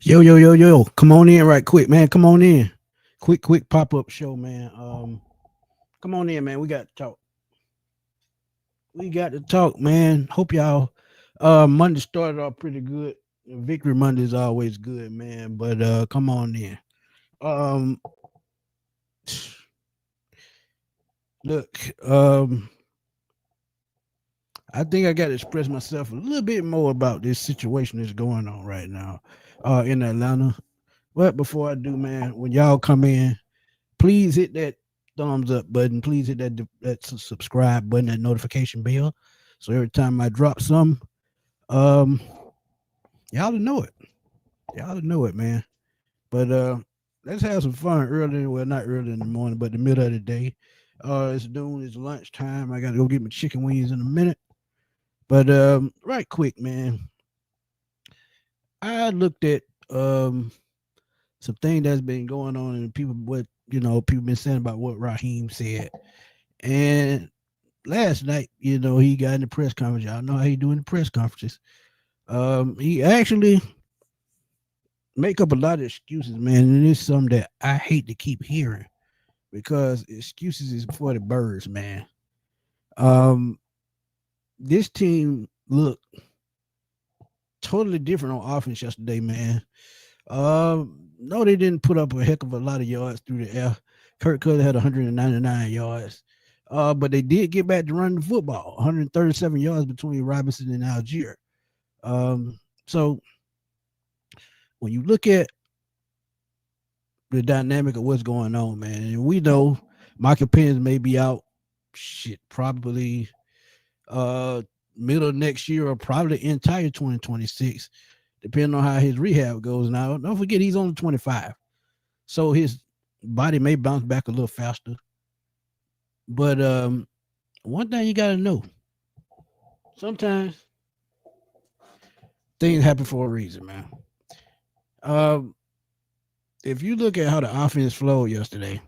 Yo, yo, yo, yo. Come on in right quick, man. Come on in. Quick pop-up show, man. Come on in, man. We got to talk. We got to talk, man. Hope y'all Monday started off pretty good. Victory Monday is always good, man. But come on in. Um look, I think I gotta express myself a little bit more about this situation that's going on right now in Atlanta. But before I do, man, when y'all come in, please hit that thumbs up button. Please hit that subscribe button, that notification bell. So every time I drop some, um, y'all to know it. Y'all to know it, man. But let's have some fun early. Well, not early in the morning, but the middle of the day. It's noon. It's lunchtime. I gotta go get my chicken wings in a minute. But right quick, man. I looked at some thing that's been going on and people what people been saying about what Raheem said. And last night, he got in the press conference. Y'all know how he do in the press conferences. He actually make up a lot of excuses, man, and it's something that I hate to keep hearing because excuses is for the birds, man. Um, this team looked totally different on offense yesterday, man. No, they didn't put up a heck of a lot of yards through the air. Kirk Cousins had 199 yards. But they did get back to running the football, 137 yards between Robinson and Algier. So when you look at the dynamic of what's going on, man, and we know Michael Penix may be out, probably middle of next year or probably the entire 2026, depending on how his rehab goes. Now, don't forget he's only 25, so his body may bounce back a little faster. But one thing you got to know, sometimes things happen for a reason, man. Um, if you look at how the offense flowed yesterday,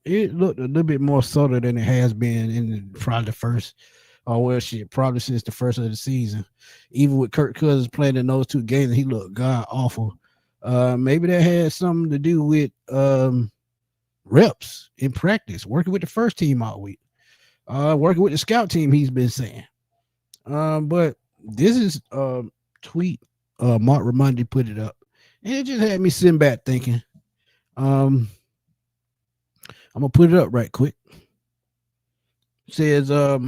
it looked a little bit more subtle than it has been in probably the first, or probably since the first of the season. Even with Kirk Cousins playing in those two games, he looked god awful. Maybe that had something to do with reps in practice, working with the first team all week, working with the scout team. He's been saying, but this is tweet Mark Raimondi put it up, and it just had me sitting back thinking. I'm gonna put it up right quick. It says, let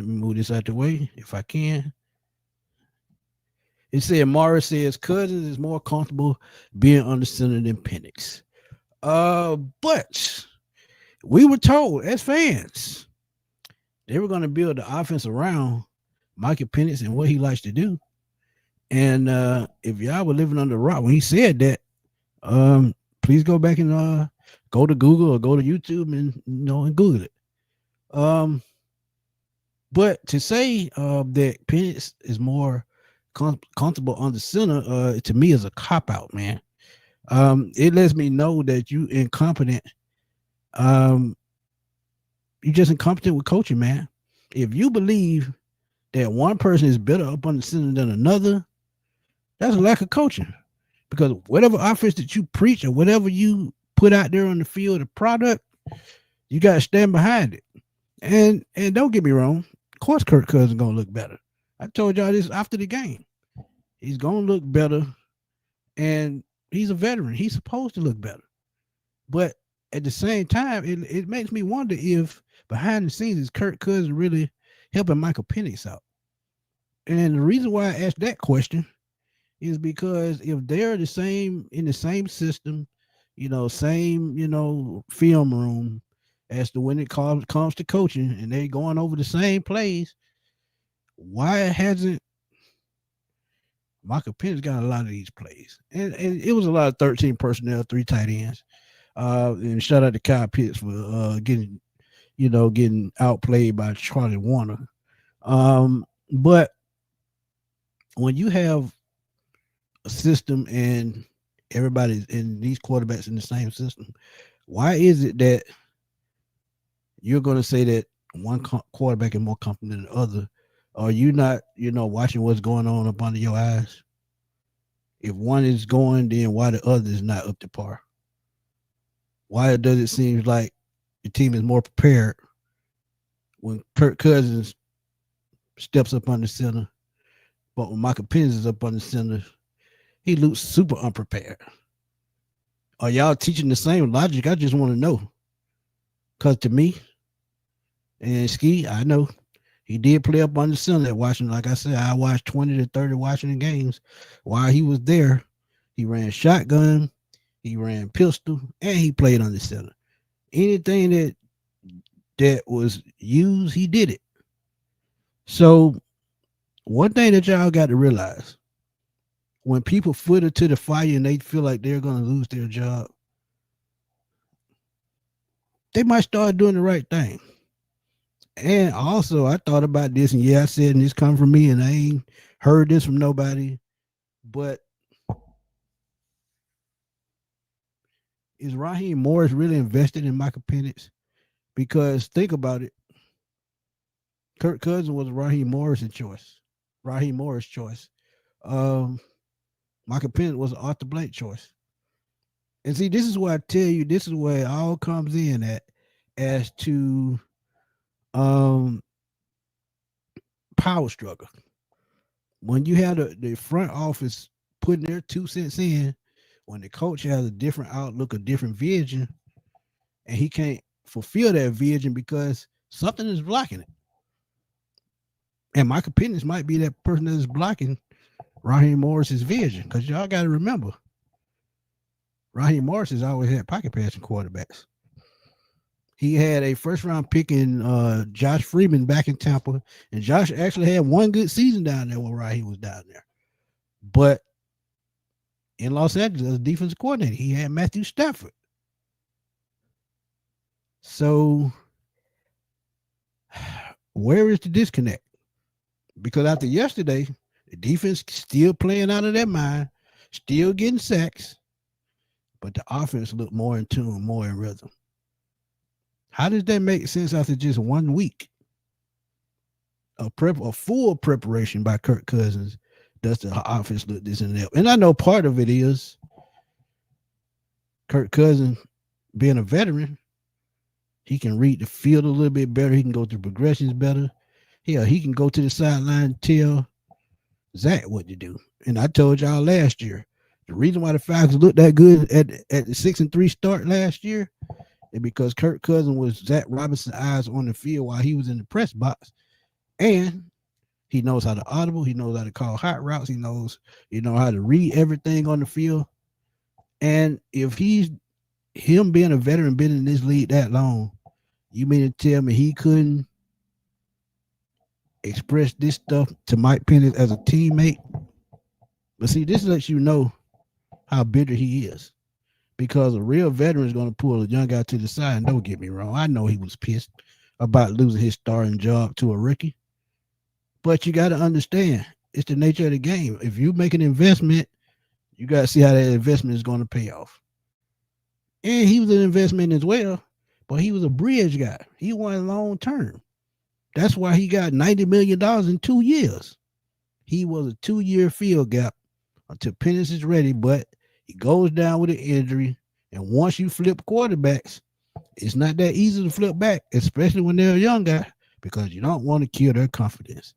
me move this out the way if I can. It said Morris says Cousins is more comfortable being under center than Penix. But we were told as fans they were going to build the offense around Michael Penix and what he likes to do. And if y'all were living under a rock when he said that, please go back and go to Google or go to YouTube and and Google it. But to say that Penix is more comfortable on the center, to me is a cop out, man. It lets me know that you incompetent. You just incompetent with coaching, man. If you believe that one person is better up on the center than another, that's a lack of coaching. Because whatever offense that you preach or whatever you put out there on the field, the product, you got to stand behind it. And don't get me wrong, of course Kirk Cousins is gonna look better. I told y'all this after the game. He's gonna look better, and he's a veteran. He's supposed to look better. But at the same time, it makes me wonder if behind the scenes is Kirk Cousins really helping Michael Penix out. And the reason why I asked that question is because if they're the same in the same system, same, film room as to when it comes to coaching and they going over the same plays, why hasn't Michael Penix got a lot of these plays? And it was a lot of 13 personnel, 3 tight ends. And shout out to Kyle Pitts for getting outplayed by Charlie Warner. But when you have a system and everybody's in these quarterbacks in the same system, why is it that you're going to say that one quarterback is more competent than the other? Are you not, watching what's going on up under your eyes? if one is going, then why the other is not up to par? Why does it seem like the team is more prepared when Kirk Cousins steps up on the center, but when Michael Penix is up on the center, he looks super unprepared? Are y'all teaching the same logic? I just want to know. Because to me, and Ski, I know he did play up on the center at Washington. Like I said, I watched 20 to 30 Washington games. While he was there, he ran shotgun, he ran pistol, and he played on the center. Anything that was used, he did it. So one thing that y'all got to realize, when people footer to the fire and they feel like they're going to lose their job, they might start doing the right thing. And also, I thought about this, and yeah, I said, and this come from me, and I ain't heard this from nobody, but is Raheem Morris really invested in Michael Penix? Because think about it, Kirk Cousins was Raheem Morris' choice. Michael Penix was an Arthur Blank choice. And see, this is why I tell you, this is where it all comes in at, as to power struggle. When you have the front office putting their 2 cents in, when the coach has a different outlook, a different vision, and he can't fulfill that vision because something is blocking it. And Michael Penix might be that person that is blocking Raheem Morris's vision. Because y'all got to remember, Raheem Morris has always had pocket passing quarterbacks. He had a first-round pick in Josh Freeman back in Tampa, and Josh actually had one good season down there when Raheem was down there. But in Los Angeles, as defensive coordinator, he had Matthew Stafford. So where is the disconnect? Because after yesterday, the defense still playing out of their mind, still getting sacks, but the offense looked more in tune, more in rhythm. How does that make sense after just 1 week? A full preparation by Kirk Cousins does the offense look this and that. And I know part of it is Kirk Cousins being a veteran. He can read the field a little bit better. He can go through progressions better. Hell, he can go to the sideline and tell Zach what to do. And I told y'all last year, the reason why the Falcons looked that good at the 6-3 start last year is because Kirk Cousins was Zach Robinson's eyes on the field while he was in the press box. And he knows how to audible. He knows how to call hot routes. He knows, how to read everything on the field. And if him being a veteran, been in this league that long, you mean to tell me he couldn't express this stuff to Mike Penix as a teammate? But see, this lets you know how bitter he is. Because a real veteran is going to pull a young guy to the side. And don't get me wrong, I know he was pissed about losing his starting job to a rookie. But you got to understand, it's the nature of the game. If you make an investment, you got to see how that investment is going to pay off. And he was an investment as well, but he was a bridge guy. He wasn't long term. That's why he got $90 million in 2 years. He was a 2-year field gap until Penix is ready, but he goes down with an injury. And once you flip quarterbacks, it's not that easy to flip back, especially when they're a young guy, because you don't want to kill their confidence.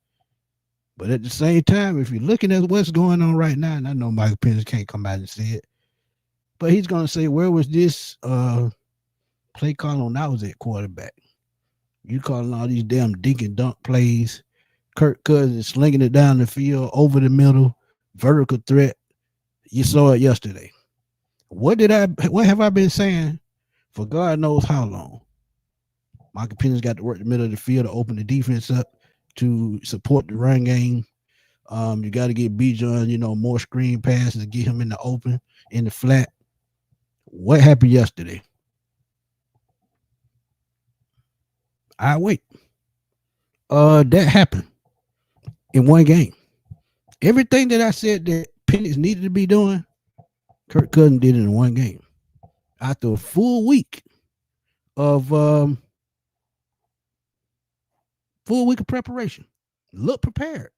But at the same time, if you're looking at what's going on right now, and I know Michael Penix can't come out and say it, but he's going to say, where was this play calling when I was at quarterback? You calling all these damn dink and dunk plays. Kirk Cousins slinging it down the field, over the middle, vertical threat. You saw it yesterday. What have I been saying for God knows how long? Michael Penix got to work the middle of the field to open the defense up to support the run game. You got to get Bijan, more screen passes to get him in the open, in the flat. What happened yesterday? I wait. That happened in one game. Everything that I said that Penix needed to be doing, Kirk Cousins did it in one game. After a full week of preparation, look prepared.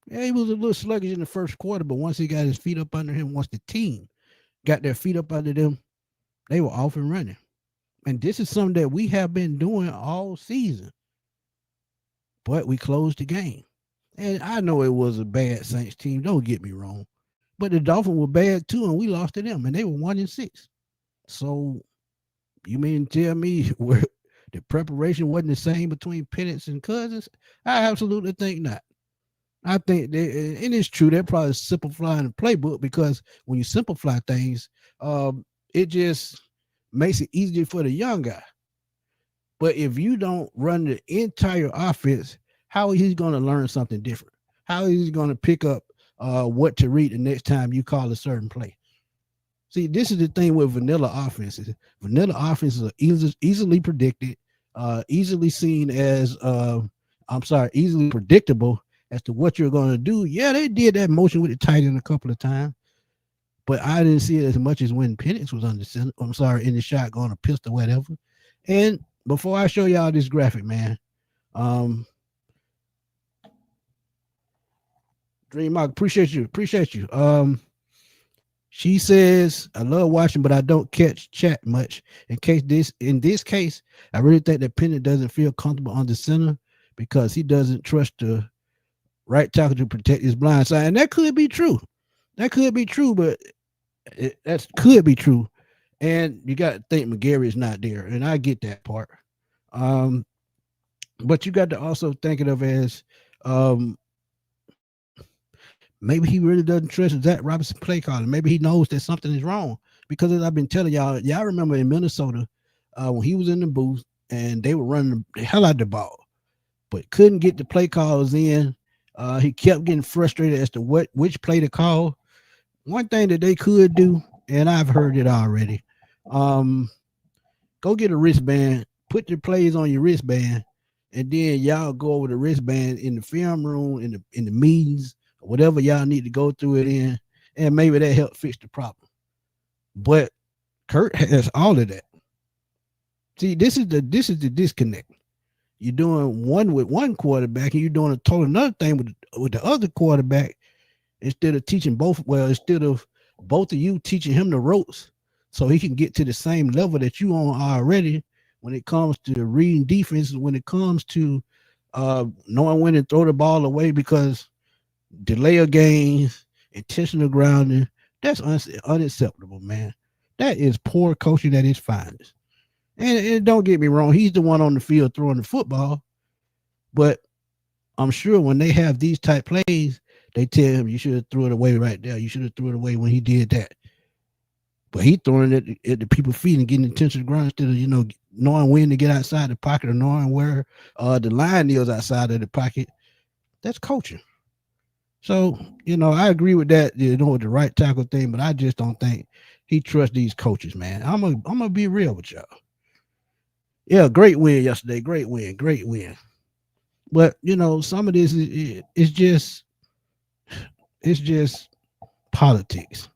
Yeah, he was a little sluggish in the first quarter, but once he got his feet up under him, once the team got their feet up under them, they were off and running. And this is something that we have been doing all season, but we closed the game. And I know it was a bad Saints team. Don't get me wrong, but the Dolphins were bad too, and we lost to them, and they were 1-6. So you mean tell me where the preparation wasn't the same between Penix and Cousins? I absolutely think not. I think they, and it's true, they're probably simplifying the playbook because when you simplify things, it just makes it easier for the young guy. But if you don't run the entire offense, how is he going to learn something different? How is he going to pick up what to read the next time you call a certain play? See, this is the thing with vanilla offenses. Vanilla offenses are easily predicted, easily seen as, easily predictable as to what you're going to do. Yeah, they did that motion with the tight end a couple of times, but I didn't see it as much as when Penix was on the center. In the shotgun, a pistol, whatever. And before I show y'all this graphic, man, Dreammark, appreciate you. She says, I love watching, but I don't catch chat much. In this case, I really think that Penix doesn't feel comfortable on the center because he doesn't trust the right tackle to protect his blind side. And that could be true. That could be true, but that could be true. And you got to think McGarry is not there. And I get that part. But you got to also think of as maybe he really doesn't trust Zach Robinson play calling. Maybe he knows that something is wrong. Because as I've been telling y'all remember in Minnesota when he was in the booth and they were running the hell out of the ball, but couldn't get the play calls in. He kept getting frustrated as to which play to call. One thing that they could do, and I've heard it already, go get a wristband, put your plays on your wristband, and then y'all go over the wristband in the film room, in the meetings, whatever y'all need to go through it in, and maybe that help fix the problem. But Kurt has all of that. See, this is the disconnect. You're doing one with one quarterback, and you're doing a total another thing with the other quarterback. Instead of teaching instead of both of you teaching him the ropes, so he can get to the same level that you on already when it comes to reading defenses, when it comes to knowing when to throw the ball away, because delay of games, intentional grounding, that's unacceptable, man. That is poor coaching at its finest. And don't get me wrong, he's the one on the field throwing the football, but I'm sure when they have these type plays, they tell him you should have threw it away right there. You should have threw it away when he did that. But he throwing it at the people's feet and getting intentional ground instead of, knowing when to get outside the pocket or knowing where the line is outside of the pocket. That's coaching. So, I agree with that, with the right tackle thing, but I just don't think he trusts these coaches, man. I'm gonna be real with y'all. Yeah, great win yesterday. Great win. But some of this is just politics.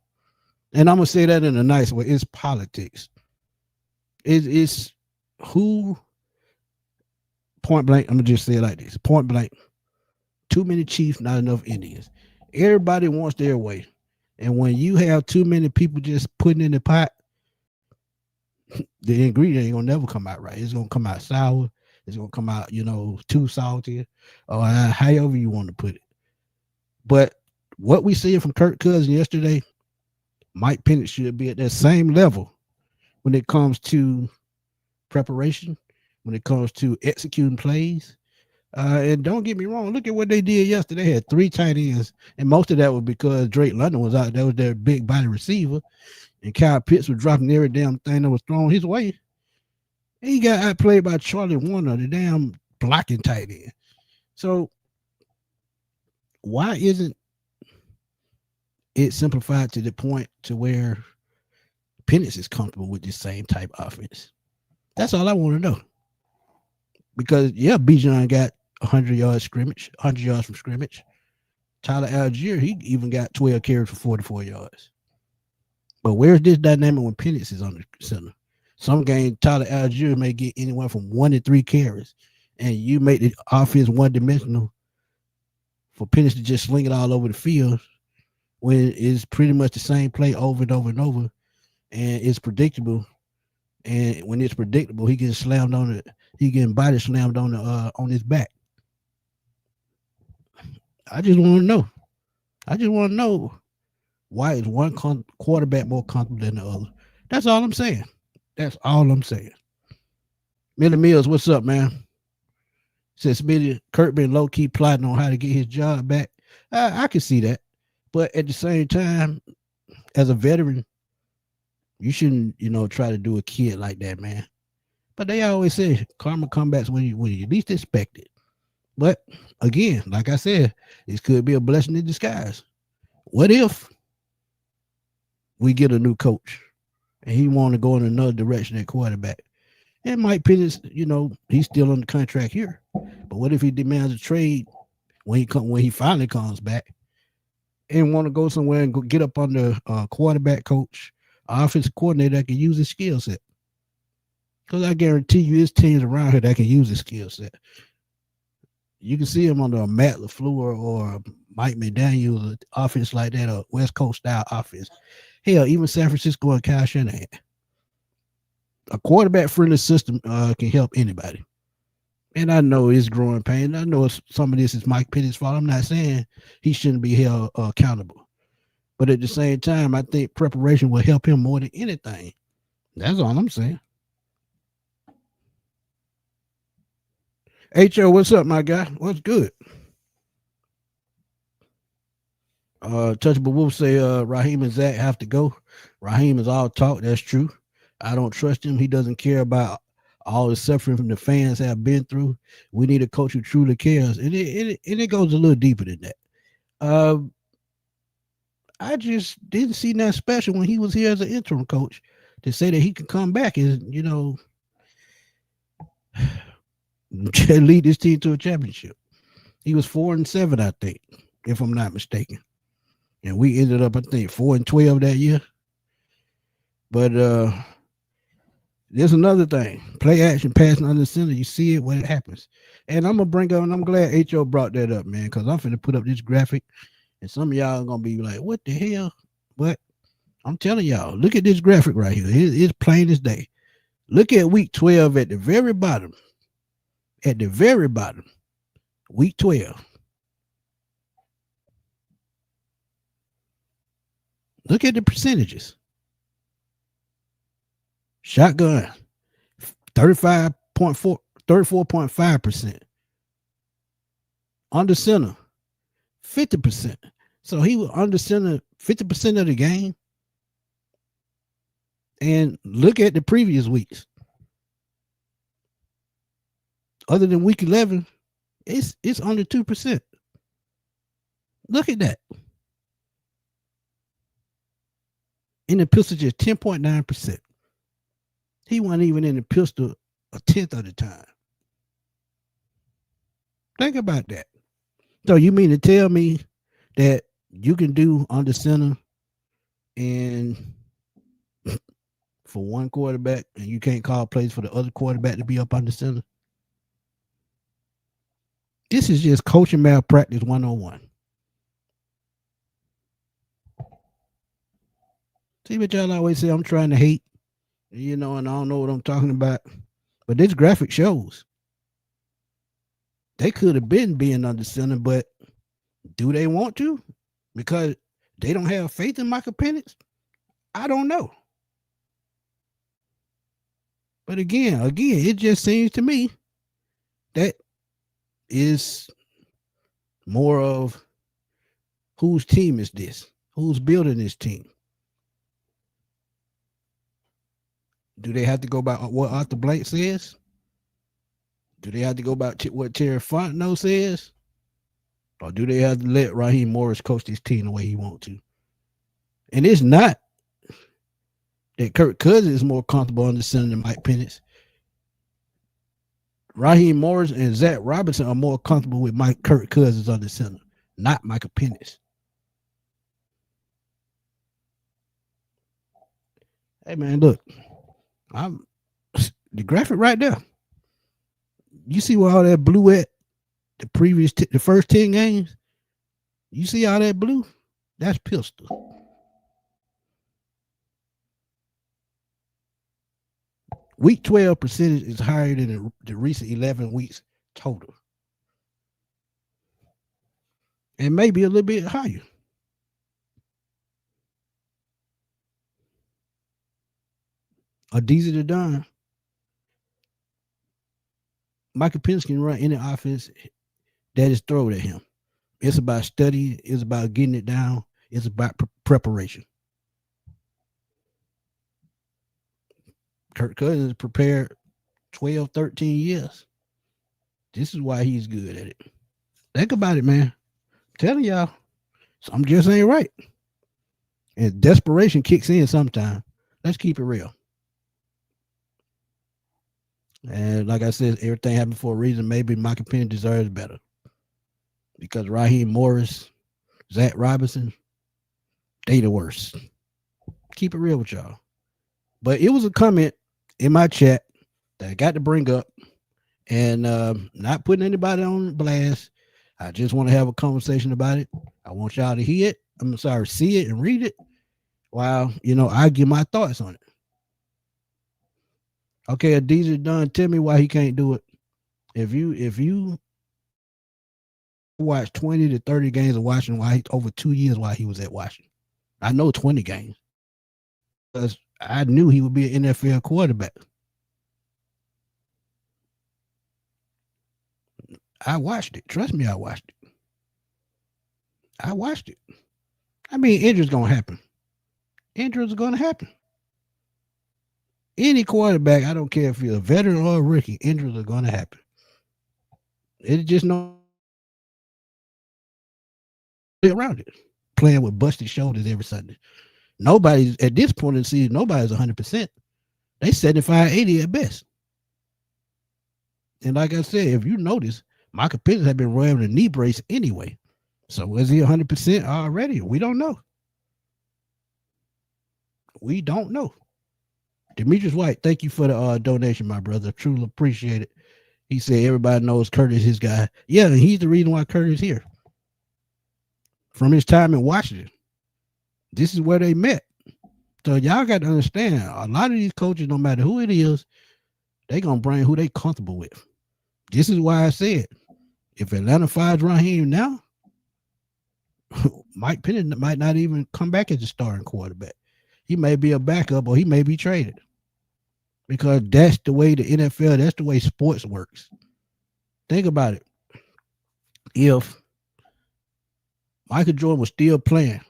And I'm gonna say that in a nice way. It's politics. It's who, point blank, I'm gonna just say it like this. Point blank. Too many Chiefs, not enough Indians. Everybody wants their way. And when you have too many people just putting in the pot, the ingredient ain't gonna never come out right. It's gonna come out sour. It's gonna come out, too salty, or however you want to put it. But what we see from Kirk Cousins yesterday, Mike Penix should be at that same level when it comes to preparation, when it comes to executing plays. And don't get me wrong, look at what they did yesterday. They had 3 tight ends, and most of that was because Drake London was out. That was their big body receiver, and Kyle Pitts was dropping every damn thing that was thrown his way. And he got outplayed by Charlie Warner, the damn blocking tight end. So why isn't it simplified to the point to where Penix is comfortable with this same type of offense? That's all I want to know. Because Bijan got 100 yards from scrimmage. Tyler Algier, he even got 12 carries for 44 yards. But where's this dynamic when Penix is on the center? Some games, Tyler Algier may get anywhere from 1 to 3 carries, and you make the offense one-dimensional for Penix to just sling it all over the field when it's pretty much the same play over and over and over, and it's predictable. And when it's predictable, he gets slammed on it. He getting body slammed on his back. I just want to know. I just want to know why is one quarterback more comfortable than the other. That's all I'm saying. That's all I'm saying. Millie Mills, what's up, man? Says Smitty, Kirk been low key plotting on how to get his job back. I can see that, but at the same time, as a veteran, you shouldn't, try to do a kid like that, man. But they always say karma comebacks when you least expect it. But again, like I said, this could be a blessing in disguise. What if we get a new coach and he want to go in another direction at quarterback? And Mike Penix, he's still on the contract here. But what if he demands a trade when he finally comes back and want to go somewhere and get up under a quarterback coach, offensive coordinator that can use his skill set? Because I guarantee you, there's teams around here that can use his skill set. You can see him under a Matt LaFleur or Mike McDaniel, offense like that, a West Coast style offense. Hell, even San Francisco and Kyle Shanahan. A quarterback-friendly system can help anybody. And I know it's growing pain. I know some of this is Mike Penix's fault. I'm not saying he shouldn't be held accountable. But at the same time, I think preparation will help him more than anything. That's all I'm saying. H.O., what's up, my guy? What's good? Touchable Wolf say Raheem and Zach have to go. Raheem is all talk. That's true. I don't trust him. He doesn't care about all the suffering from the fans have been through. We need a coach who truly cares. And it goes a little deeper than that. I just didn't see nothing special when he was here as an interim coach to say that he could come back and, lead this team to a championship. He was 4-7, I think, if I'm not mistaken. And we ended up, I think, 4-12 that year. But there's another thing. Play action, passing under center. You see it when it happens. And I'm going to bring up, and I'm glad H.O. brought that up, man, because I'm finna put up this graphic, and some of y'all are going to be like, what the hell? But I'm telling y'all, look at this graphic right here. It's plain as day. Look at week 12 at the very bottom. At the very bottom. Week 12. Look at the percentages. Shotgun, 34.5%. Under center, 50%. So he was under center 50% of the game. And look at the previous weeks. Other than week 11, it's under 2%. Look at that. In the pistol, just 10.9%. He wasn't even in the pistol a tenth of the time. Think about that. So you mean to tell me that you can do under center and for one quarterback and you can't call plays for the other quarterback to be up under center? This is just coaching malpractice 101. See what y'all always say, I'm trying to hate, and I don't know what I'm talking about. But this graphic shows they could have been being under center, but do they want to? Because they don't have faith in Michael Penix? I don't know. But again, it just seems to me that is more of whose team is this? Who's building this team? Do they have to go by what Arthur Blank says? Do they have to go by what Terry Fontenot says? Or do they have to let Raheem Morris coach this team the way he wants to? And it's not that Kirk Cousins is more comfortable under center than Mike Penix. Raheem Morris and Zach Robinson are more comfortable with Kirk Cousins under center, not Michael Penix. Hey, man, look. I'm the graphic right there. You see where all that blue at the first 10 games? You see all that blue? That's pistol. Week 12 percentage is higher than the recent 11 weeks total. And maybe a little bit higher. Adiza the Don. Michael Penix can run any offense that is thrown at him. It's about study. It's about getting it down. It's about preparation. Kirk Cousins prepared 12, 13 years. This is why he's good at it. Think about it, man. I'm telling y'all, some just ain't right. And desperation kicks in sometimes. Let's keep it real. And like I said, everything happened for a reason. Maybe Michael Penix deserves better. Because Raheem Morris, Zach Robinson, they the worst. Keep it real with y'all. But it was a comment in my chat that I got to bring up. And not putting anybody on blast. I just want to have a conversation about it. I want y'all to hear it. I'm sorry, see it and read it. While, I give my thoughts on it. Okay, Adiza done. Tell me why he can't do it. If you watch 20 to 30 games of Washington over 2 years while he was at Washington, I know 20 games because I knew he would be an NFL quarterback. I watched it. Trust me, I watched it. I mean, injuries gonna happen. Injuries are gonna happen. Any quarterback, I don't care if you're a veteran or a rookie, injuries are gonna happen. It's just no around it. Playing with busted shoulders every Sunday. Nobody's at this point in the season, nobody's 100%. They 75, 80 at best. And like I said, if you notice, Michael Penix had been wearing a knee brace anyway. So was he 100% already? We don't know. We don't know. Demetrius White, thank you for the donation, my brother. Truly appreciate it. He said everybody knows Kurt is his guy. Yeah, and he's the reason why Kurt is here. From his time in Washington. This is where they met. So y'all got to understand, a lot of these coaches, no matter who it is, they're going to bring who they comfortable with. This is why I said, if Atlanta fires Raheem now, Mike Penix might not even come back as a starting quarterback. He may be a backup or he may be traded. Because that's the way the NFL, that's the way sports works. Think about it. If Michael Jordan was still playing,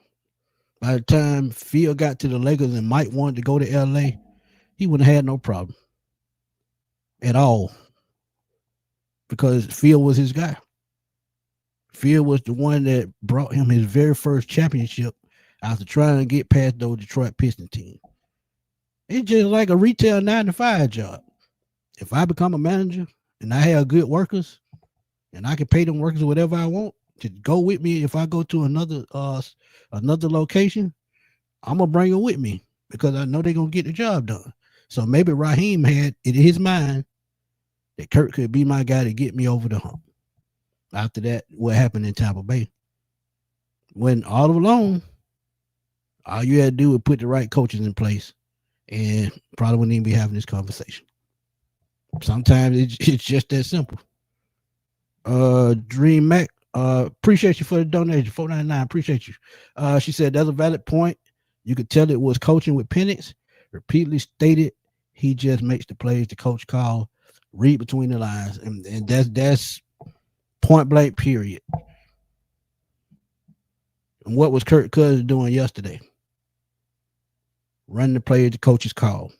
by the time Phil got to the Lakers and Mike wanted to go to LA, he wouldn't have had no problem at all. Because Phil was his guy. Phil was the one that brought him his very first championship after trying to get past those Detroit Pistons team. It's just like a retail 9-to-5 job. If I become a manager and I have good workers and I can pay them workers whatever I want to go with me, if I go to another location, I'm gonna bring them with me because I know they're gonna get the job done. So maybe Raheem had it in his mind that Kirk could be my guy to get me over the hump. After that, what happened in Tampa Bay? When all alone, all you had to do was put the right coaches in place and probably wouldn't even be having this conversation. Sometimes it's just that simple. Dream Mac, appreciate you for the donation. 499, appreciate you. She said that's a valid point. You could tell it was coaching with Penix. Repeatedly stated he just makes the plays the coach call. Read between the lines, and that's point blank. Period. And what was Kirk Cousins doing yesterday? Running the plays the coaches call.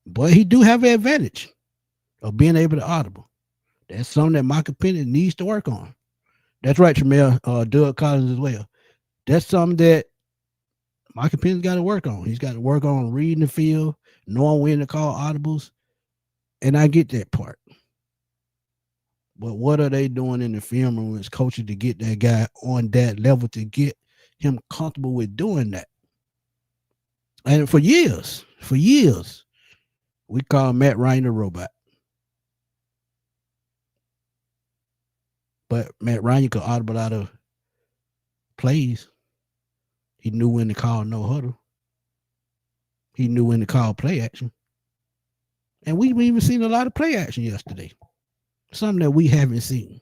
But he do have the advantage of being able to audible. That's something that Michael Penix needs to work on. That's right, Tremel. Doug Collins as well. That's something that Michael Penix got to work on. He's got to work on reading the field, knowing when to call audibles. And I get that part. But what are they doing in the film room as coaches to get that guy on that level to get him comfortable with doing that? And for years, we call Matt Ryan a robot. But Matt Ryan could audible out of plays. He knew when to call no huddle. He knew when to call play action. And we've even seen a lot of play action yesterday. Something that we haven't seen.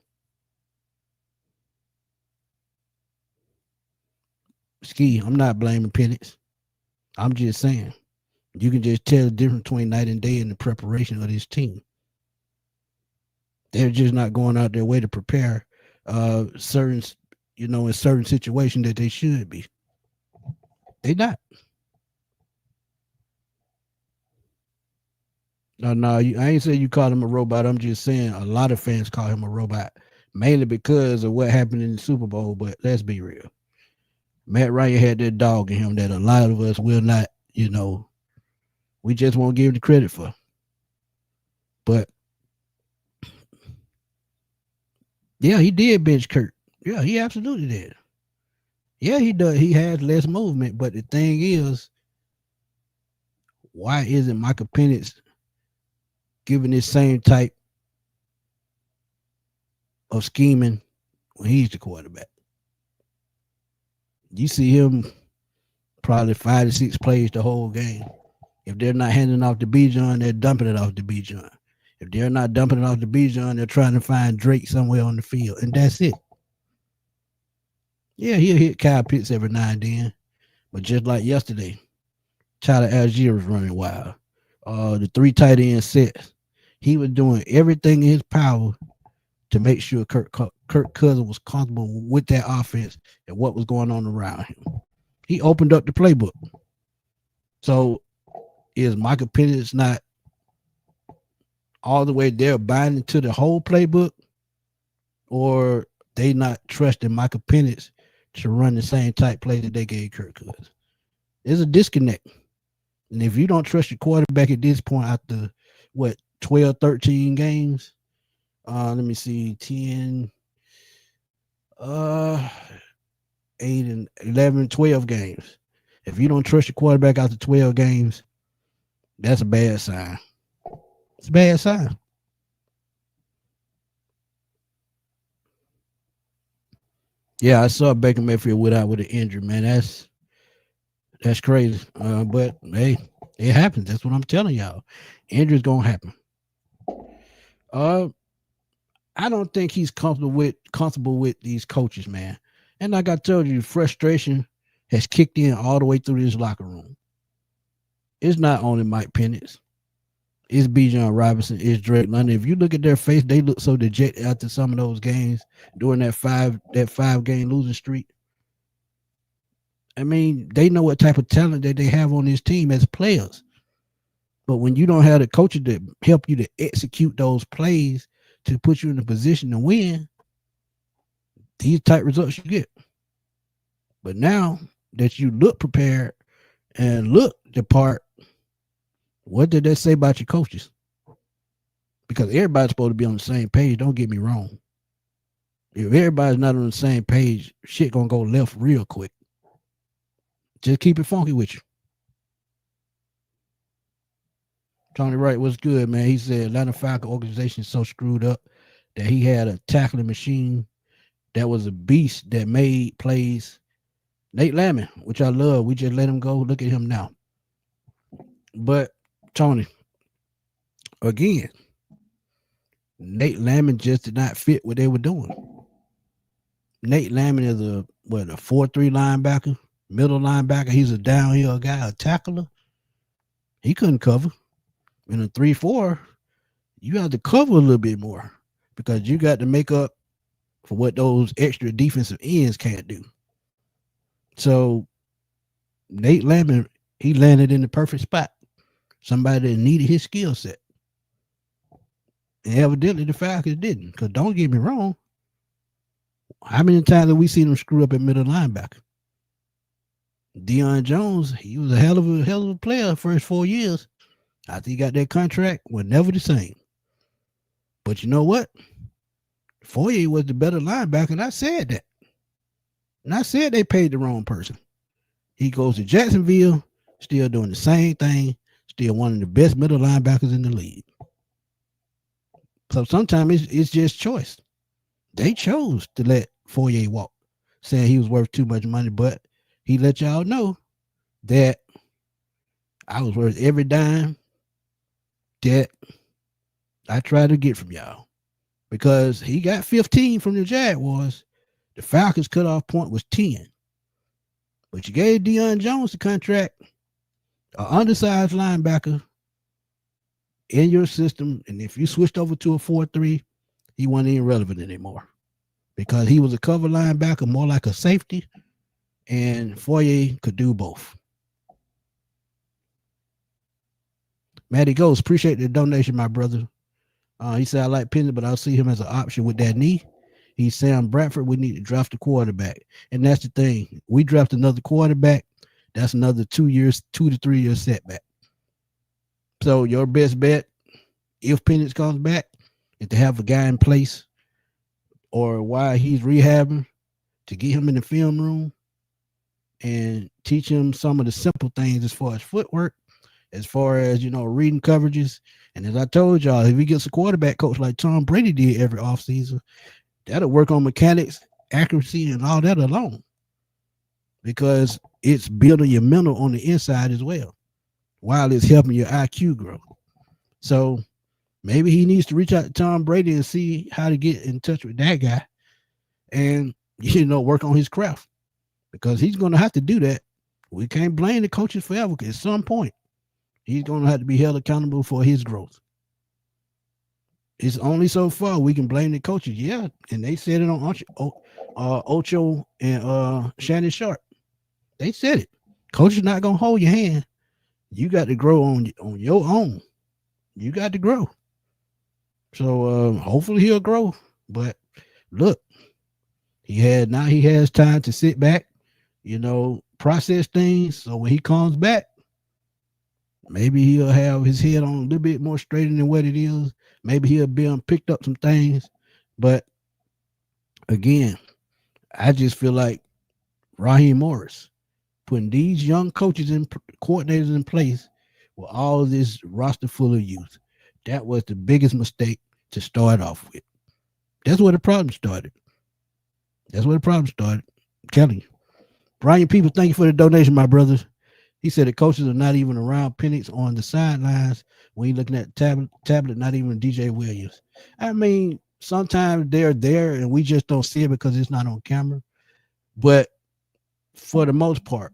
Ski, I'm not blaming Penix. I'm just saying. You can just tell the difference between night and day in the preparation of this team. They're just not going out their way to prepare certain, in certain situations that they should be. They not. No, I ain't saying you call him a robot. I'm just saying a lot of fans call him a robot, mainly because of what happened in the Super Bowl. But let's be real. Matt Ryan had that dog in him that a lot of us will not, we just won't give him the credit for. But yeah, he did bench Kirk. Yeah, he absolutely did. Yeah, he does. He has less movement. But the thing is, why isn't Michael Penix giving this same type of scheming when he's the quarterback? You see him probably 5 to 6 plays the whole game. If they're not handing off to Bijan, they're dumping it off to Bijan. If they're not dumping it off to Bijan, they're trying to find Drake somewhere on the field, and that's it. Yeah, he'll hit Kyle Pitts every now and then, but just like yesterday, Tyler Algier was running wild. The 3 tight end sets, he was doing everything in his power to make sure Kirk Cousins was comfortable with that offense and what was going on around him. He opened up the playbook. So is Michael Penix not all the way there binding to the whole playbook, or they not trusting Michael Penix to run the same type play that they gave Kirk Cousins? There's a disconnect. And if you don't trust your quarterback at this point after, 12, 13 games, let me see, 10, 8 and 11, 12 games. If you don't trust your quarterback after 12 games, that's a bad sign. It's a bad sign. Yeah, I saw Baker Mayfield with an injury, man. That's crazy. But hey, it happens. That's what I'm telling y'all. Injuries gonna happen. I don't think he's comfortable with these coaches, man. And like I told you, frustration has kicked in all the way through this locker room. It's not only Mike Penix. It's Bijan Robinson. It's Drake London. If you look at their face, they look so dejected after some of those games during that five game losing streak. I mean, they know what type of talent that they have on this team as players. But when you don't have the coaches to help you to execute those plays to put you in a position to win, these type results you get. But now that you look prepared and look the part, what did that say about your coaches? Because everybody's supposed to be on the same page. Don't get me wrong. If everybody's not on the same page, shit gonna go left real quick. Just keep it funky with you. Tony Wright, what's good, man? He said Atlanta Falcons organization is so screwed up that he had a tackling machine that was a beast that made plays. Nate Lamon, which I love. We just let him go. Look at him now. But Tony, again, Nate Lamon just did not fit what they were doing. Nate Lamon is a 4-3 linebacker, middle linebacker. He's a downhill guy, a tackler. He couldn't cover. In a 3-4, you have to cover a little bit more because you got to make up for what those extra defensive ends can't do. So Nate Lamon, he landed in the perfect spot. Somebody that needed his skill set. And evidently the Falcons didn't. Because don't get me wrong, how many times have we seen him screw up at middle linebacker? Deion Jones, he was a hell of a player the first 4 years. After he got that contract, was never the same. But you know what? Foye was the better linebacker, and I said that. And I said they paid the wrong person. He goes to Jacksonville, still doing the same thing, still one of the best middle linebackers in the league. So sometimes it's just choice. They chose to let Foye walk. saying he was worth too much money, but he let y'all know that I was worth every dime that I tried to get from y'all. Because he got 15 from the Jaguars. The Falcons' cutoff point was 10. But you gave Deion Jones the contract, an undersized linebacker in your system. And if you switched over to a 4-3, he wasn't even relevant anymore. Because he was a cover linebacker, more like a safety. And Foyer could do both. Matty Ghost, appreciate the donation, my brother. He said, I like Penix, but I'll see him as an option with that knee. He's Sam Bradford. We need to draft a quarterback. And that's the thing. We draft another quarterback. That's another 2 years, 2 to 3 year setback. So your best bet, if Penix comes back, is to have a guy in place or while he's rehabbing to get him in the film room and teach him some of the simple things as far as footwork, as far as, reading coverages. And as I told y'all, if he gets a quarterback coach like Tom Brady did every offseason, that'll work on mechanics, accuracy, and all that alone. Because it's building your mental on the inside as well, while it's helping your IQ grow. So maybe he needs to reach out to Tom Brady and see how to get in touch with that guy and, work on his craft. Because he's going to have to do that. We can't blame the coaches forever, because at some point, he's going to have to be held accountable for his growth. It's only so far we can blame the coaches. Yeah, and they said it on Ocho and Shannon Sharp. They said it. Coach is not going to hold your hand. You got to grow on your own. You got to grow. So hopefully he'll grow. But look, he has time to sit back, process things. So when he comes back, maybe he'll have his head on a little bit more straighter than what it is. Maybe he'll be picked up some things. But again, I just feel like Raheem Morris putting these young coaches and coordinators in place with all of this roster full of youth. That was the biggest mistake to start off with. That's where the problem started. Kelly. Brian People, thank you for the donation, my brothers. He said the coaches are not even around Penix on the sidelines when you're looking at tablet, not even DJ Williams. I mean, sometimes they're there and we just don't see it because it's not on camera. But for the most part,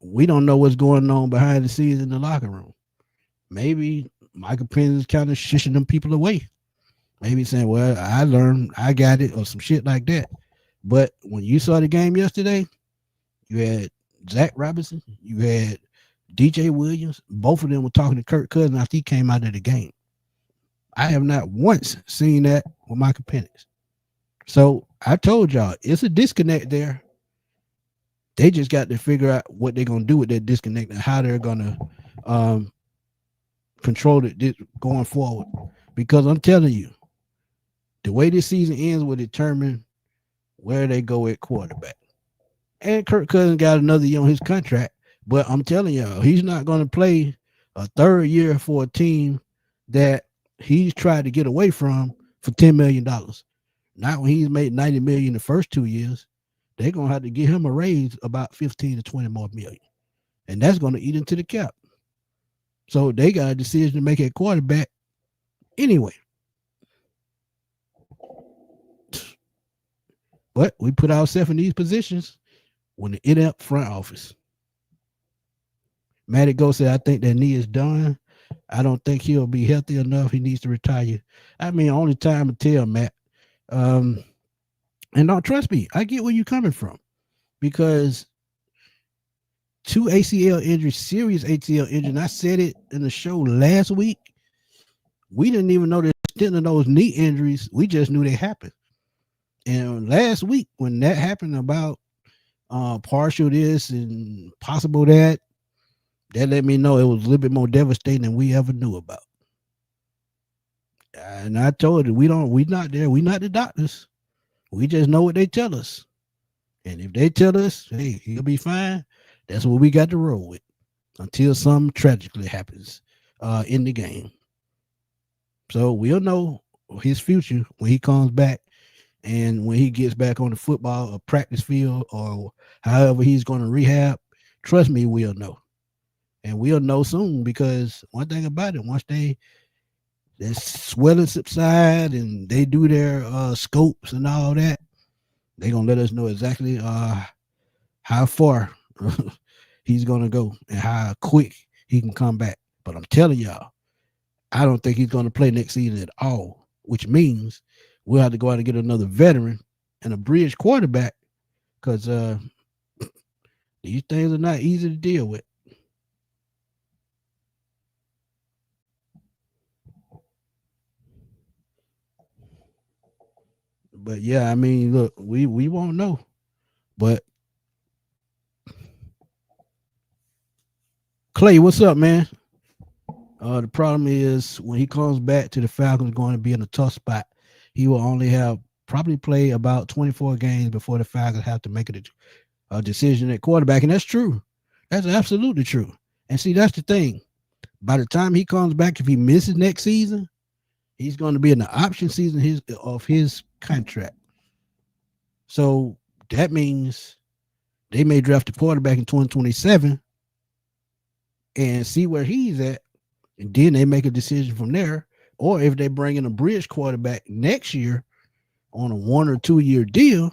we don't know what's going on behind the scenes in the locker room. Maybe Michael Penix is kind of shushing them people away. Maybe saying, well, I learned, I got it, or some shit like that. But when you saw the game yesterday, you had Zach Robinson, you had DJ Williams. Both of them were talking to Kirk Cousins after he came out of the game. I have not once seen that with Michael Penix. So I told y'all, it's a disconnect there. They just got to figure out what they're going to do with that disconnect and how they're going to control it going forward. Because I'm telling you, the way this season ends will determine where they go at quarterback. And Kirk Cousins got another year on his contract, but I'm telling y'all, he's not going to play a third year for a team that he's tried to get away from for $10 million. Not when he's made $90 million the first 2 years. They're going to have to give him a raise about 15 to 20 more million. And that's going to eat into the cap. So they got a decision to make at quarterback anyway. But we put ourselves in these positions when the inept front office. Matty Go said, I think that knee is done. I don't think he'll be healthy enough. He needs to retire. I mean, only time to tell, Matt. And don't trust me. I get where you're coming from. Because 2 ACL injuries, serious ACL injuries, and I said it in the show last week. We didn't even know the extent of those knee injuries. We just knew they happened. And last week, when that happened about partial this and possible that let me know it was a little bit more devastating than we ever knew about. And I told you, we're not there. We're not the doctors. We just know what they tell us. And if they tell us, hey, he'll be fine, that's what we got to roll with until something tragically happens in the game. So we'll know his future when he comes back And when he gets back on the football or practice field or however he's going to rehab, trust me, we'll know. And we'll know soon because one thing about it, once that swelling subside and they do their scopes and all that, they're going to let us know exactly how far he's going to go and how quick he can come back. But I'm telling y'all, I don't think he's going to play next season at all, which means we'll have to go out and get another veteran and a bridge quarterback because these things are not easy to deal with. But yeah, I mean, look, we won't know. But Clay, what's up, man? The problem is when he comes back to the Falcons, going to be in a tough spot. He will only have probably play about 24 games before the Falcons have to make a decision at quarterback, and that's true. That's absolutely true. And see, that's the thing. By the time he comes back, if he misses next season, he's going to be in the option season of his contract. So that means they may draft a quarterback in 2027 and see where he's at, and then they make a decision from there. Or if they bring in a bridge quarterback next year on a 1 or 2 year deal,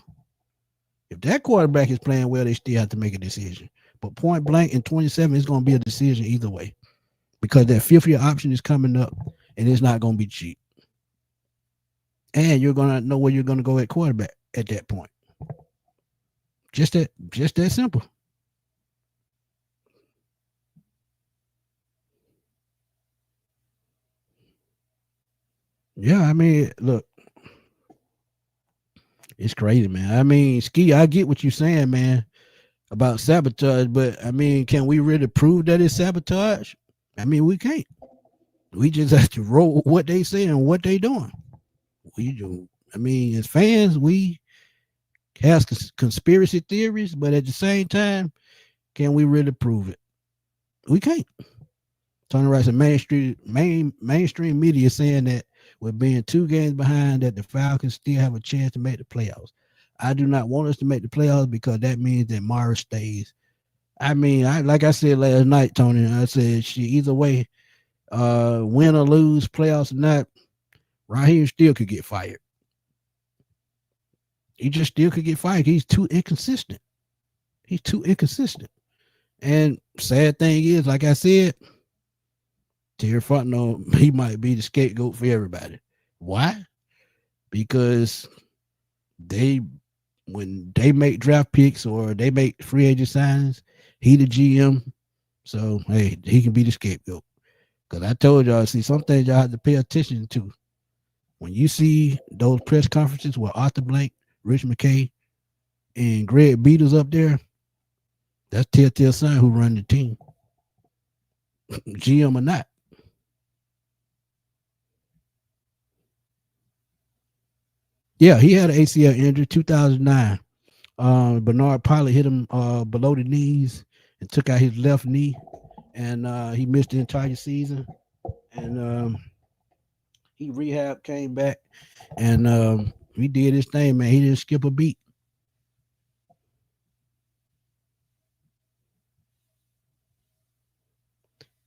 if that quarterback is playing well, they still have to make a decision. But point blank in 27 is going to be a decision either way because that fifth year option is coming up and it's not going to be cheap. And you're going to know where you're going to go at quarterback at that point. Just that simple. Yeah, I mean, look, it's crazy, man. I mean, Ski, I get what you're saying, man, about sabotage, but I mean, can we really prove that it's sabotage? I mean, we can't. We just have to roll what they say and what they doing. We do. I mean, as fans, we have conspiracy theories, but at the same time, can we really prove it? We can't. Tony Rice and mainstream media saying that with being 2 games behind, that the Falcons still have a chance to make the playoffs. I do not want us to make the playoffs because that means that Mara stays. I mean, like I said last night, Tony, I said either way, win or lose, playoffs or not, Raheem still could get fired. He just still could get fired. He's too inconsistent. He's too inconsistent. And sad thing is, like I said, Terry Fontenot, he might be the scapegoat for everybody. Why? Because when they make draft picks or they make free agent signings, he the GM. So hey, he can be the scapegoat. Because I told y'all, see, some things y'all have to pay attention to. When you see those press conferences with Arthur Blank, Rich McKay, and Greg Beatles up there, that's telltale sign who run the team, GM or not. Yeah, he had an ACL injury, 2009. Bernard Pilot hit him below the knees and took out his left knee, and he missed the entire season. And he rehab, came back, and he did his thing, man. He didn't skip a beat.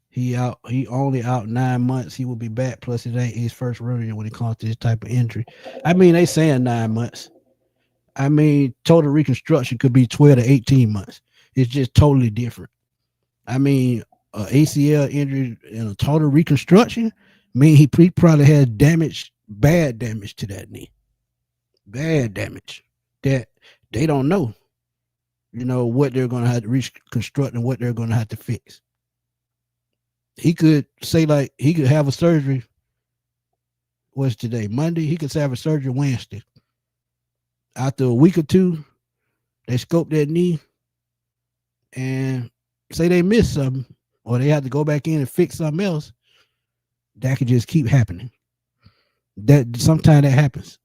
He only out 9 months. He will be back. Plus, it ain't his first rodeo when it comes to this type of injury. I mean, they saying 9 months. I mean, total reconstruction could be 12 to 18 months. It's just totally different. I mean, ACL injury and a total reconstruction, I mean, he probably had bad damage to that knee. Bad damage that they don't know, what they're going to have to reconstruct and what they're going to have to fix. He could say, like, he could have a surgery. What's today? Monday. He could have a surgery Wednesday. After a week or two, they scope that knee and say they missed something or they have to go back in and fix something else. That could just keep happening. That sometimes that happens.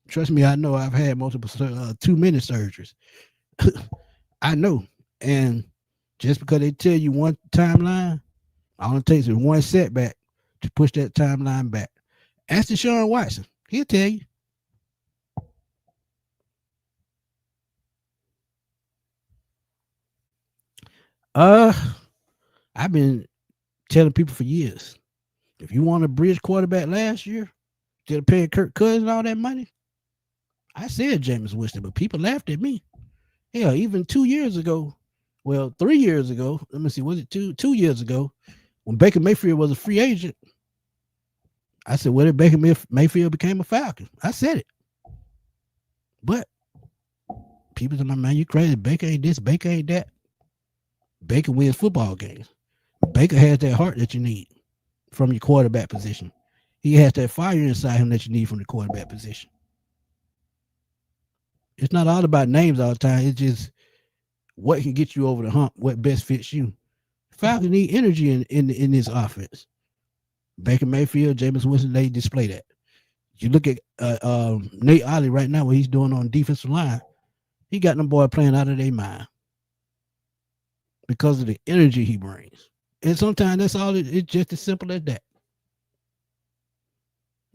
Trust me, I know I've had multiple 2 minute surgeries. I know. And just because they tell you one timeline, all it takes is one setback to push that timeline back. Ask Deshaun Watson. He'll tell you. Uh, I've been telling people for years, if you want a bridge quarterback last year, instead of paying Kirk Cousins all that money, I said Jameis Winston, but people laughed at me. Hell, even 2 years ago, well, 3 years ago, let me see, was it 2 years ago, when Baker Mayfield was a free agent, I said, what if Baker Mayfield became a Falcon? I said it. But people say, man, you crazy. Baker ain't this, Baker ain't that. Baker wins football games. Baker has that heart that you need from your quarterback position. He has that fire inside him that you need from the quarterback position. It's not all about names all the time. It's just what can get you over the hump, what best fits you. Falcons need energy in this offense. Baker Mayfield, Jameis Winston, they display that. You look at Nate Ollie right now, what he's doing on defensive line. He got them boy playing out of their mind because of the energy he brings. And sometimes that's all. It's just as simple as that.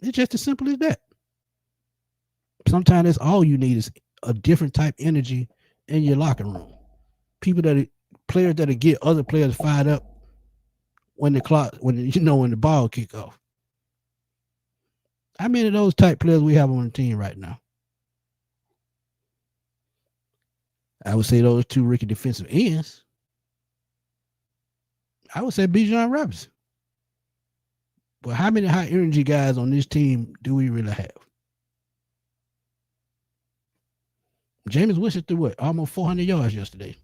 It's just as simple as that. Sometimes that's all you need is a different type of energy in your locker room. Players that'll get other players fired up when the ball kick off. How many of those type players we have on the team right now? I would say those two rookie defensive ends. I would say Bijan Robinson. But how many high energy guys on this team do we really have? Jameis Winston threw what? Almost 400 yards yesterday.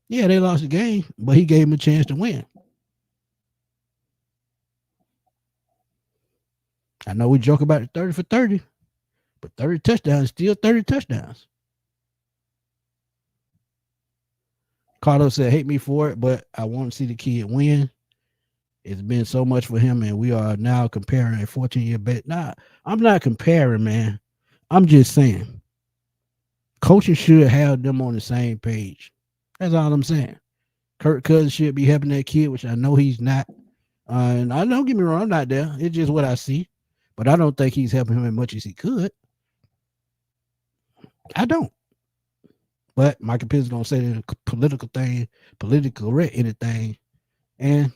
Yeah, they lost the game, but he gave them a chance to win. I know we joke about the 30 for 30, but 30 touchdowns is still 30 touchdowns. Carlos said, hate me for it, but I want to see the kid win. It's been so much for him, and we are now comparing a 14-year bet. Nah, I'm not comparing, man. I'm just saying. Coaching should have them on the same page. That's all I'm saying. Kirk Cousins should be helping that kid, which I know he's not. And I don't get me wrong, I'm not there. It's just what I see. But I don't think he's helping him as much as he could. I don't. But Michael Pitt's going to say the political thing, political correct anything. And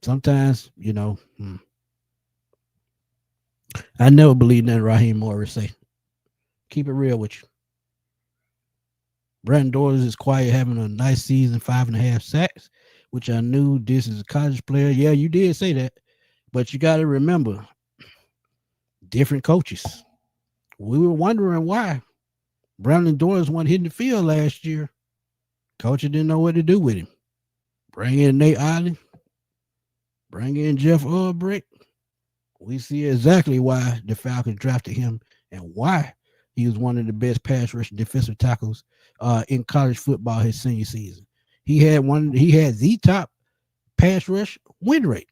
sometimes, I never believed nothing Raheem Morris say. Keep it real with you. Brandon Doyle is quiet, having a nice season, 5.5 sacks, which I knew this is a college player. Yeah, you did say that. But you got to remember, different coaches. We were wondering why Brandon Doyle wasn't hitting the field last year. Coach didn't know what to do with him. Bring in Nate Ollie. Bring in Jeff Ulbrich. We see exactly why the Falcons drafted him and why he was one of the best pass rush defensive tackles in college football his senior season. He had the top pass rush win rate.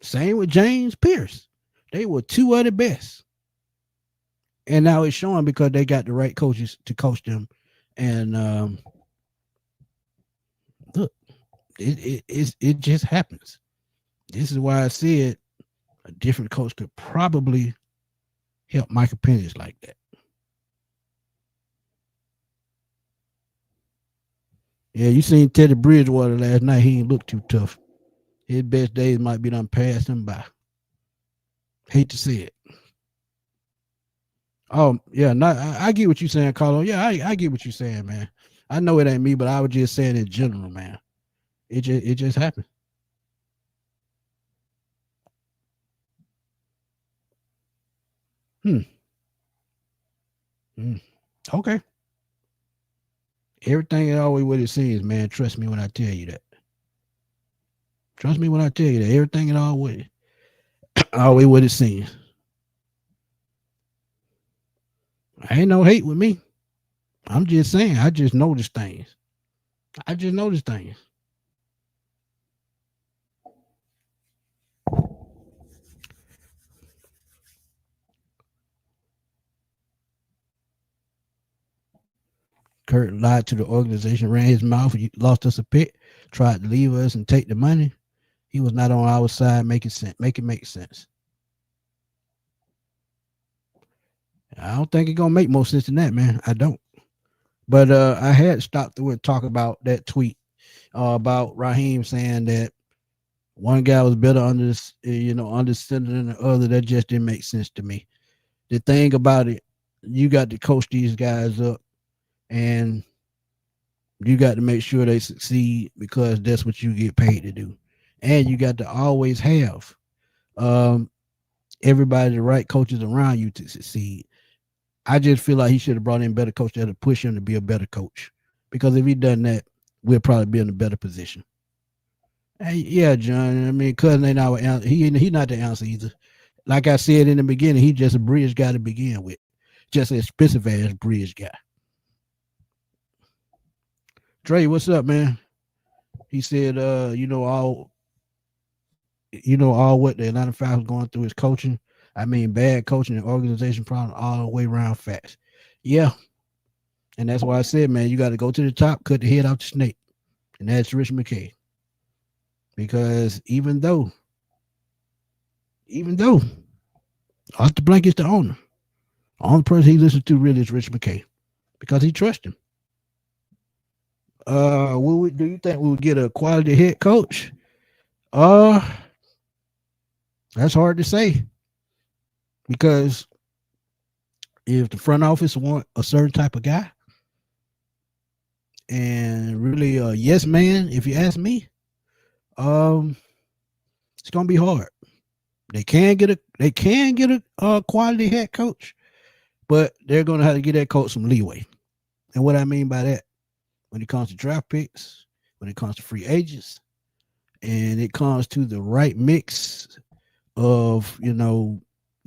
Same with James Pierce. They were two of the best. And now it's showing because they got the right coaches to coach them. And look, it just happens. This is why I said a different coach could probably help Michael Penix like that. Yeah, you seen Teddy Bridgewater last night. He ain't look too tough. His best days might be done passed him by. Hate to see it. Oh, yeah, I get what you're saying, Carlo. Yeah, I get what you're saying, man. I know it ain't me, but I was just saying in general, man. It just happened. Okay. Everything is always what it seems, man. Trust me when I tell you that. Trust me when I tell you that. Everything is always what it seems. I ain't no hate with me. I'm just saying, I just notice things. Kurt lied to the organization, ran his mouth, lost us a pick, tried to leave us and take the money. He was not on our side. Make it make sense. I don't think it's gonna make more sense than that, man. I don't. But I had stopped through and talk about that tweet about Raheem saying that one guy was better under this, under center than the other. That just didn't make sense to me. The thing about it, you got to coach these guys up, and you got to make sure they succeed because that's what you get paid to do. And you got to always have um, everybody, the right coaches around you to succeed. I just feel like he should have brought in better coach that would push him to be a better coach. Because if he done that, we'll probably be in a better position. Hey, yeah, John. I mean, Cousin ain't our answer. He not the answer either. Like I said in the beginning, he just a bridge guy to begin with. Just an expensive ass bridge guy. Dre, what's up, man? He said, all what the Atlanta Falcons going through is coaching. I mean, bad coaching and organization problem all the way around facts. Yeah. And that's why I said, man, you got to go to the top, cut the head off the snake. And that's Rich McKay. Because even though Arthur Blank is the owner, the only person he listens to really is Rich McKay. Because he trusts him. Do you think we would get a quality head coach? That's hard to say. Because if the front office want a certain type of guy, and really a yes man, if you ask me, it's gonna be hard. They can get a quality head coach, but they're gonna have to give that coach some leeway. And what I mean by that, when it comes to draft picks, when it comes to free agents, and it comes to the right mix of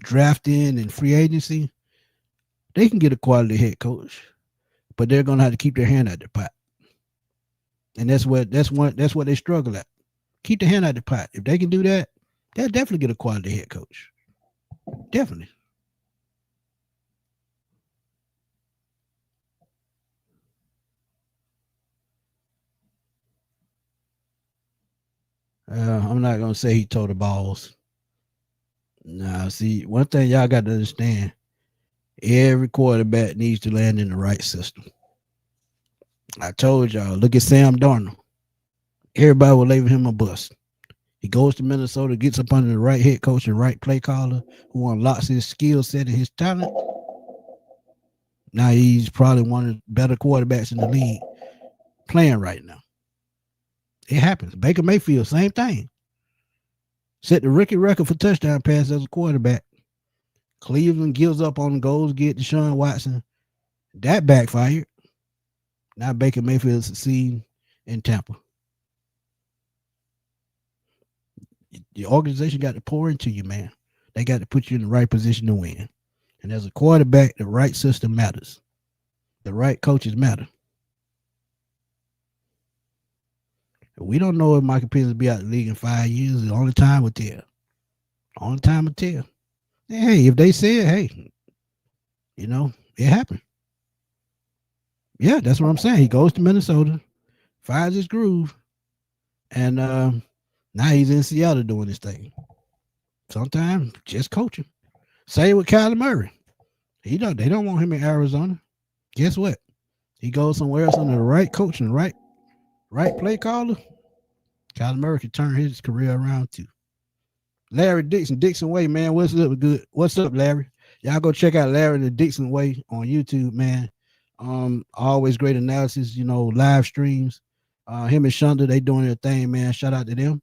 drafting and free agency, they can get a quality head coach, but they're gonna have to keep their hand out the pot. And that's what they struggle at. Keep the hand out the pot. If they can do that, they'll definitely get a quality head coach. Definitely. I'm not gonna say he told the balls. Nah, see, one thing y'all got to understand: every quarterback needs to land in the right system. I told y'all, look at Sam Darnold. Everybody will label him a bust. He goes to Minnesota, gets up under the right head coach and right play caller who unlocks his skill set and his talent. Now he's probably one of the better quarterbacks in the league playing right now. It happens. Baker Mayfield, same thing. Set the rookie record for touchdown passes as a quarterback. Cleveland gives up on the goals, get Deshaun Watson. That backfired. Now Baker Mayfield succeeding in Tampa. The organization got to pour into you, man. They got to put you in the right position to win. And as a quarterback, the right system matters. The right coaches matter. We don't know if Michael Penix will be out of the league in 5 years. The only time will tell. Only time will tell. Hey, if they said, hey, it happened. Yeah, that's what I'm saying. He goes to Minnesota, finds his groove, and now he's in Seattle doing this thing. Sometimes just coaching. Same with Kyler Murray. They don't want him in Arizona. Guess what? He goes somewhere else under the right coach and right play caller. Kyler Murray can turn his career around too. Larry Dixon Way, man. What's up? Good. What's up, Larry? Y'all go check out Larry the Dixon Way on YouTube, man. Always great analysis, live streams. Him and Shonda, they doing their thing, man. Shout out to them.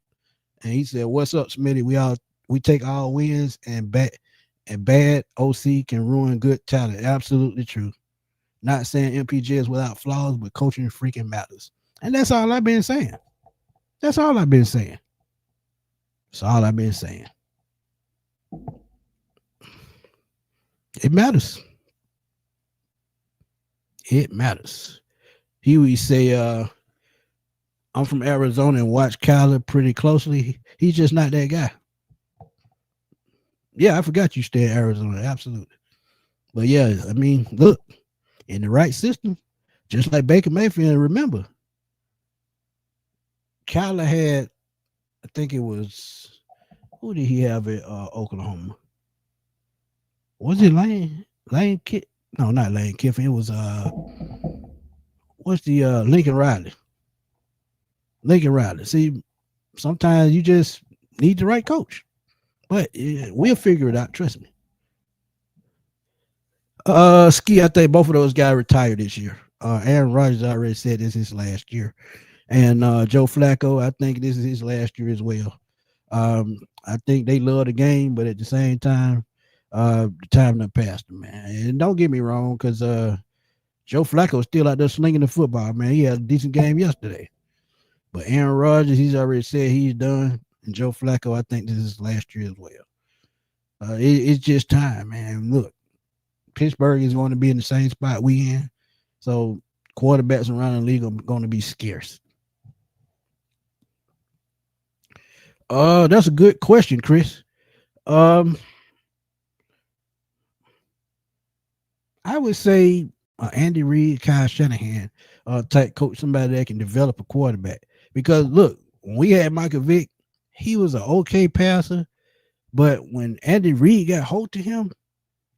And he said, "What's up, Smitty? We take all wins and bad OC can ruin good talent. Absolutely true. Not saying MPJ is without flaws, but coaching freaking matters. And that's all I've been saying. That's all I've been saying. That's all I've been saying. It matters. It matters. He would say, I'm from Arizona and watch Kyler pretty closely. He's just not that guy. Yeah, I forgot you stay in Arizona. Absolutely. But yeah, I mean, look, in the right system, just like Baker Mayfield, remember, Kyler had, I think it was, who did he have at Oklahoma? Was it Lane Kiffin? No, not Lane Kiffin. It was what's the Lincoln Riley? Lincoln Riley. See, sometimes you just need the right coach, but we'll figure it out. Trust me. Ski, I think both of those guys retired this year. Aaron Rodgers already said this is his last year, and Joe Flacco, I think this is his last year as well. I think they love the game, but at the same time, the time done passed them, man. And don't get me wrong, because Joe Flacco is still out there slinging the football, man. He had a decent game yesterday. But Aaron Rodgers, he's already said he's done. And Joe Flacco, I think this is his last year as well. It's just time, man. Look, Pittsburgh is going to be in the same spot we in. So quarterbacks around the league are going to be scarce. That's a good question, Chris. I would say Andy Reid, Kyle Shanahan type coach, somebody that can develop a quarterback. Because look, when we had Michael Vick, he was an okay passer, but when Andy Reid got hold to him,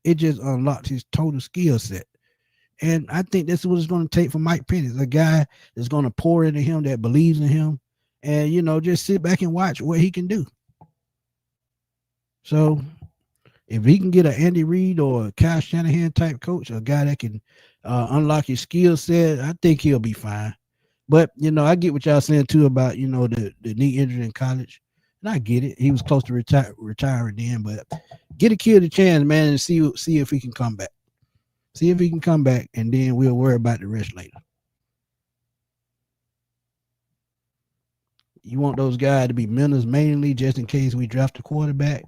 it just unlocked his total skill set. And I think that's what it's going to take for Mike Penix, a guy that's going to pour into him, that believes in him, and, you know, just sit back and watch what he can do. So if he can get an Andy Reid or a Kyle Shanahan type coach, a guy that can unlock his skill set, I think he'll be fine. But, you know, I get what y'all saying, too, about, you know, the knee injury in college. And I get it. He was close to retiring then. But get a kid a chance, man, and see if he can come back. See if he can come back, and then we'll worry about the rest later. You want those guys to be mentors mainly just in case we draft a quarterback.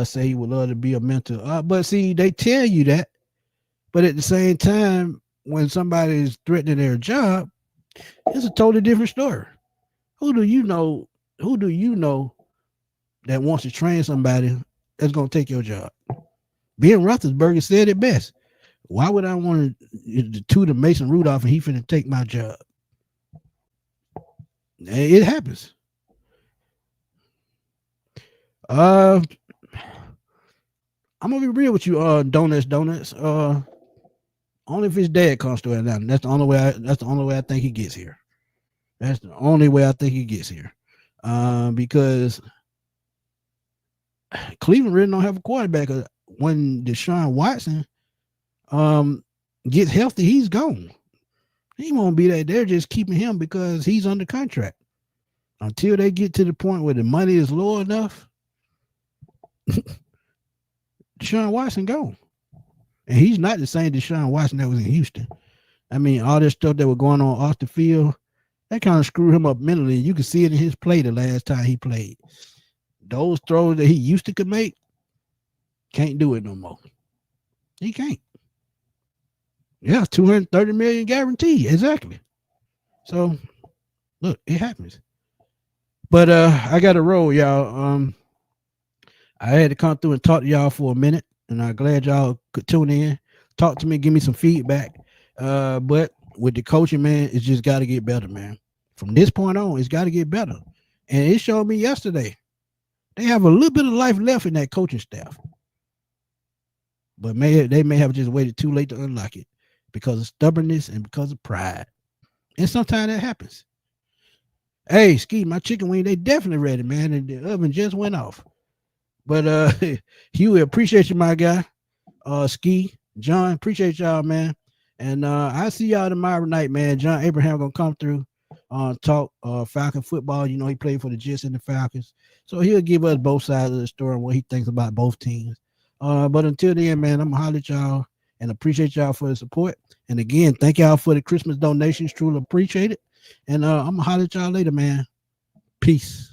Say he would love to be a mentor. But, see, they tell you that. But at the same time, when somebody is threatening their job, it's a totally different story. Who do you know that wants to train somebody that's going to take your job? Ben Roethlisberger said it best. Why would I want to tutor Mason Rudolph and he finna take my job? It happens. I'm gonna be real with you, donuts. Only if his dad comes to Atlanta. That's the only way I think he gets here. That's the only way I think he gets here. Because Cleveland really don't have a quarterback. When Deshaun Watson gets healthy, he's gone. He won't be there. They're just keeping him because he's under contract. Until they get to the point where the money is low enough, Deshaun Watson gone. And he's not the same Deshaun Watson that was in Houston. I mean, all this stuff that was going on off the field, that kind of screwed him up mentally. You can see it in his play the last time he played. Those throws that he used to could make, can't do it no more. He can't. Yeah, $230 million guarantee. Exactly. So, look, it happens. But I got to roll, y'all. I had to come through and talk to y'all for a minute, and I'm glad y'all could tune in, talk to me, give me some feedback. But with the coaching, man, it's just got to get better, man. From this point on, it's got to get better. And it showed me yesterday. They have a little bit of life left in that coaching staff. But they may have just waited too late to unlock it because of stubbornness and because of pride. And sometimes that happens. Hey, Ski, my chicken wing, they definitely ready, man. And the oven just went off. But Huey, appreciate you, my guy. Ski, John, appreciate y'all, man. And I see y'all tomorrow night, man. John Abraham gonna come through talk Falcon football. You know, he played for the Jets and the Falcons. So he'll give us both sides of the story and what he thinks about both teams. But until then, man, I'm gonna holler at y'all and appreciate y'all for the support. And again, thank y'all for the Christmas donations. Truly appreciate it. And I'm gonna holler at y'all later, man. Peace.